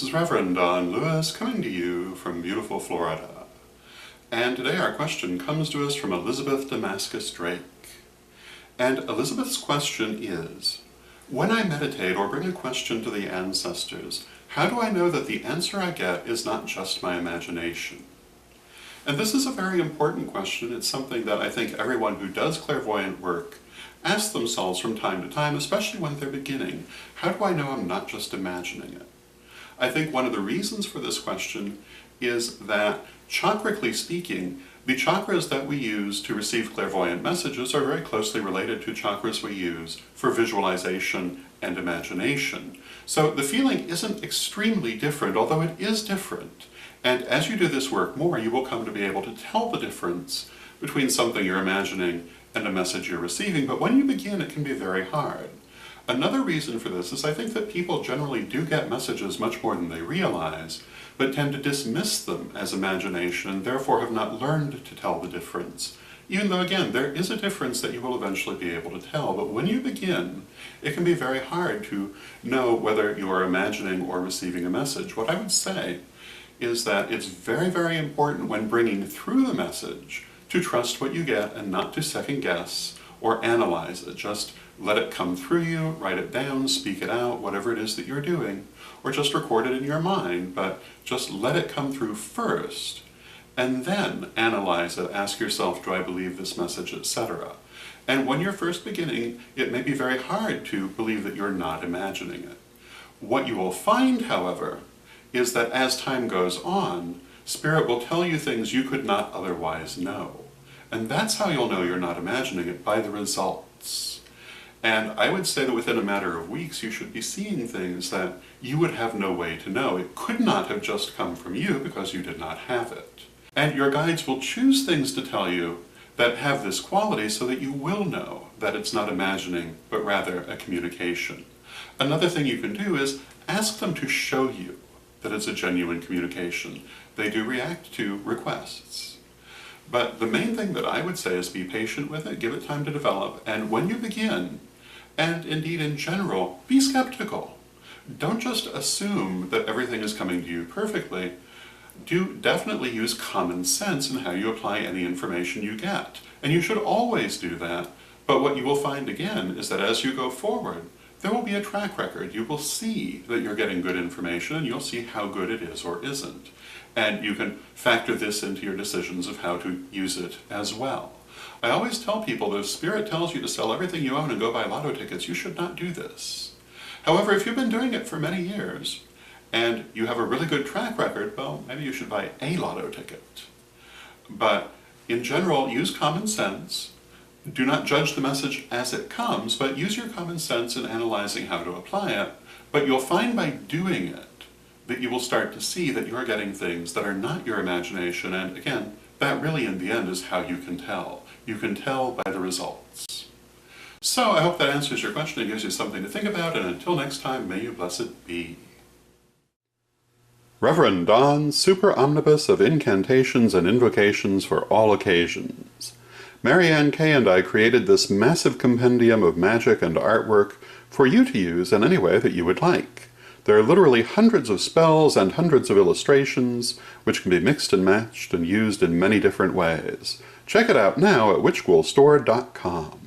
this is Reverend Don Lewis coming to you from beautiful Florida. And today our question comes to us from Elizabeth Damascus Drake. And Elizabeth's question is, when I meditate or bring a question to the ancestors, how do I know that the answer I get is not just my imagination? And this is a very important question. It's something that I think everyone who does clairvoyant work asks themselves from time to time, especially when they're beginning. How do I know I'm not just imagining it? I think one of the reasons for this question is that, chakrically speaking, the chakras that we use to receive clairvoyant messages are very closely related to chakras we use for visualization and imagination. So the feeling isn't extremely different, although it is different. And as you do this work more, you will come to be able to tell the difference between something you're imagining and a message you're receiving. But when you begin, it can be very hard. Another reason for this is I think that people generally do get messages much more than they realize, but tend to dismiss them as imagination and therefore have not learned to tell the difference. Even though, again, there is a difference that you will eventually be able to tell, but when you begin, it can be very hard to know whether you are imagining or receiving a message. What I would say is that it's very, very important when bringing through the message to trust what you get and not to second guess or analyze it. Just let it come through you, write it down, speak it out, whatever it is that you're doing, or just record it in your mind, but just let it come through first, and then analyze it, ask yourself, do I believe this message, etc. And when you're first beginning, it may be very hard to believe that you're not imagining it. What you will find, however, is that as time goes on, Spirit will tell you things you could not otherwise know. And that's how you'll know you're not imagining it, by the results. And I would say that within a matter of weeks, you should be seeing things that you would have no way to know. It could not have just come from you because you did not have it. And your guides will choose things to tell you that have this quality so that you will know that it's not imagining, but rather a communication. Another thing you can do is ask them to show you that it's a genuine communication. They do react to requests. But the main thing that I would say is be patient with it, give it time to develop, and when you begin, and indeed in general, be skeptical. Don't just assume that everything is coming to you perfectly. Do definitely use common sense in how you apply any information you get. And you should always do that, but what you will find again is that as you go forward, there will be a track record. You will see that you're getting good information, and you'll see how good it is or isn't. And you can factor this into your decisions of how to use it as well. I always tell people that if Spirit tells you to sell everything you own and go buy lotto tickets, you should not do this. However, if you've been doing it for many years, and you have a really good track record, well, maybe you should buy a lotto ticket. But in general, use common sense. Do not judge the message as it comes, but use your common sense in analyzing how to apply it. But you'll find by doing it that you will start to see that you're getting things that are not your imagination, and again, that really in the end is how you can tell. You can tell by the results. So I hope that answers your question and gives you something to think about, and until next time, may you blessed be. Reverend Don, super omnibus of incantations and invocations for all occasions. Mary Ann Kay and I created this massive compendium of magic and artwork for you to use in any way that you would like. There are literally hundreds of spells and hundreds of illustrations, which can be mixed and matched and used in many different ways. Check it out now at witchghoulstore.com.